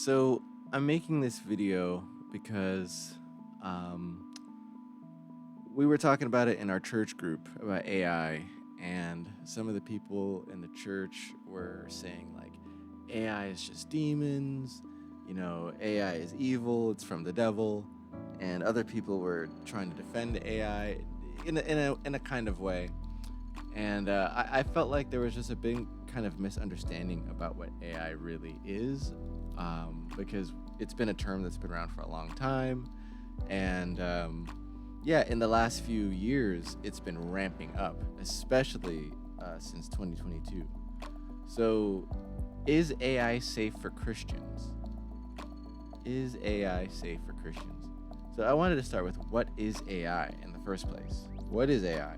So I'm making this video because um, we were talking about it in our church group about AI, and some of the people in the church were saying like AI is just demons, AI is evil, it's from the devil, and other people were trying to defend AI in a kind of way. And I felt like there was just a big kind of misunderstanding about what AI really is, because it's been a term that's been around for a long time. And yeah, in the last few years, it's been ramping up, especially since 2022. So, is AI safe for Christians? Is AI safe for Christians? So, I wanted to start with what is AI in the first place? What is AI?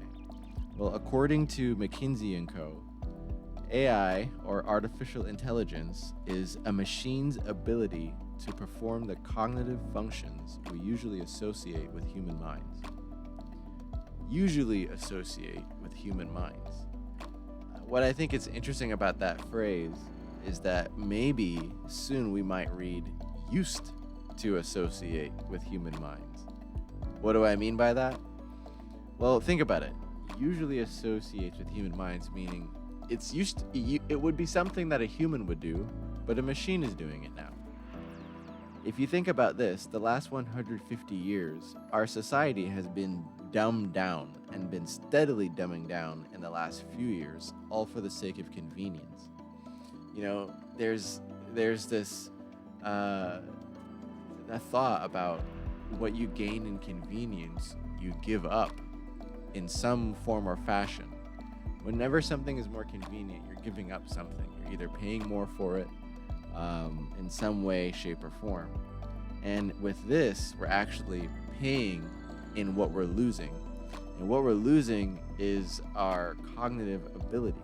Well, according to McKinsey and Co., AI, or artificial intelligence, is a machine's ability to perform the cognitive functions we usually associate with human minds. Usually associate with human minds. What I think is interesting about that phrase is that maybe soon we might read used to associate with human minds. What do I mean by that? Well, think about it. Usually associates with human minds, meaning it would be something that a human would do, but a machine is doing it now. If you think about this, the last 150 years, our society has been dumbed down and been steadily dumbing down in the last few years, all for the sake of convenience. There's this uh, a thought about what you gain in convenience, you give up in some form or fashion. Whenever something is more convenient, you're giving up something. You're either paying more for it in some way, shape, or form. And with this, we're actually paying in what we're losing. And what we're losing is our cognitive ability.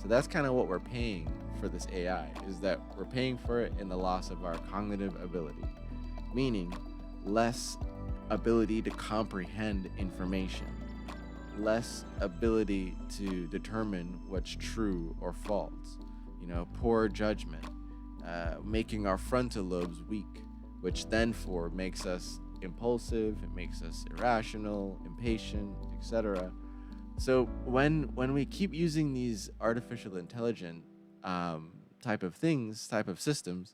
So that's kind of what we're paying for this AI, is that we're paying for it in the loss of our cognitive ability, meaning less ability to comprehend information, less ability to determine what's true or false, poor judgment, making our frontal lobes weak, which then for makes us impulsive, it makes us irrational, impatient, etc. So when we keep using these artificial intelligent type of things, type of systems,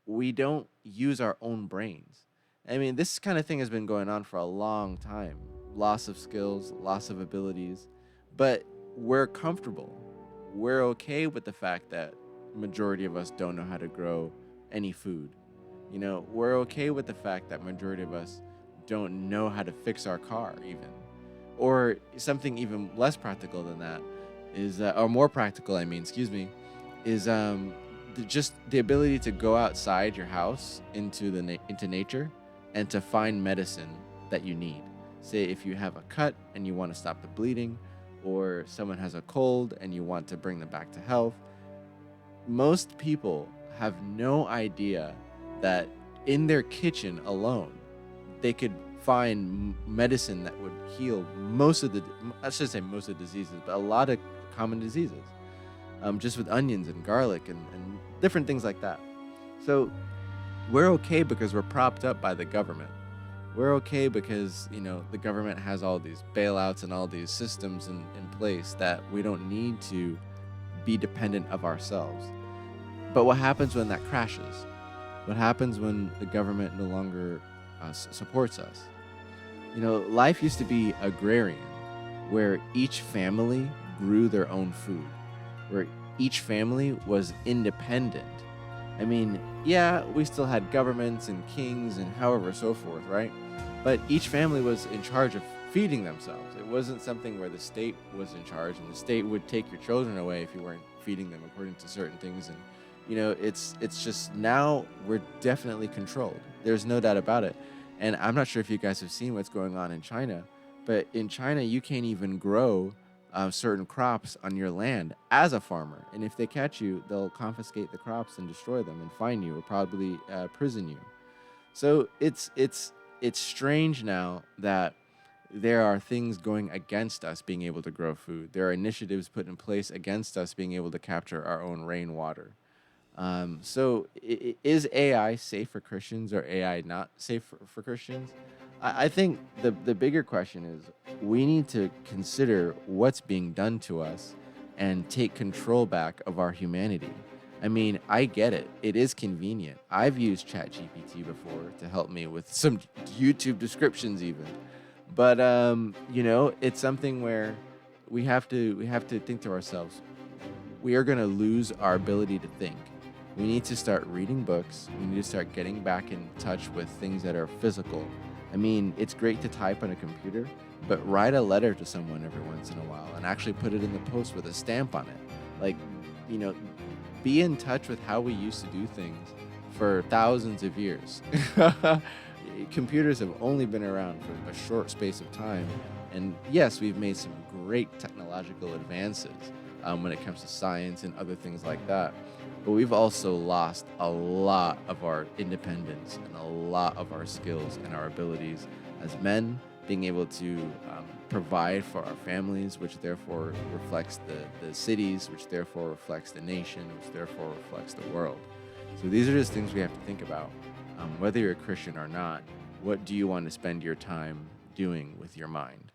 we don't use our own brains. I mean, this kind of thing has been going on for a long time. Loss of skills, loss of abilities, but we're comfortable. We're okay with the fact that majority of us don't know how to grow any food. We're okay with the fact that majority of us don't know how to fix our car even. Or something even less practical than that is or more practical, I mean, excuse me, is just the ability to go outside your house into into nature and to find medicine that you need. Say if you have a cut and you want to stop the bleeding, or someone has a cold and you want to bring them back to health. Most people have no idea that in their kitchen alone, they could find medicine that would heal most of the, I should say most of the diseases, but a lot of common diseases, just with onions and garlic and different things like that. So we're okay because we're propped up by the government. We're okay because, the government has all these bailouts and all these systems in place that we don't need to be dependent of ourselves. But what happens when that crashes? What happens when the government no longer supports us? Life used to be agrarian, where each family grew their own food, where each family was independent. I mean, yeah, we still had governments and kings and however so forth, right? But each family was in charge of feeding themselves. It wasn't something where the state was in charge and the state would take your children away if you weren't feeding them according to certain things. And it's just now we're definitely controlled. There's no doubt about it. And I'm not sure if you guys have seen what's going on in China, but in China you can't even grow certain crops on your land as a farmer. And if they catch you, they'll confiscate the crops and destroy them and fine you or probably prison you. So it's strange now that there are things going against us being able to grow food. There are initiatives put in place against us being able to capture our own rainwater. Is AI safe for Christians or AI not safe for Christians? I think the bigger question is we need to consider what's being done to us and take control back of our humanity. I mean, I get it. It is convenient. I've used ChatGPT before to help me with some YouTube descriptions even. But it's something where we have to think to ourselves, we are going to lose our ability to think. We need to start reading books. We need to start getting back in touch with things that are physical. I mean, it's great to type on a computer, but write a letter to someone every once in a while and actually put it in the post with a stamp on it. Like, you know, be in touch with how we used to do things for thousands of years. Computers have only been around for a short space of time. And yes, we've made some great technological advances when it comes to science and other things like that. But we've also lost a lot of our independence and a lot of our skills and our abilities as men, being able to provide for our families, which therefore reflects the cities, which therefore reflects the nation, which therefore reflects the world. So these are just things we have to think about. Whether you're a Christian or not, what do you want to spend your time doing with your mind?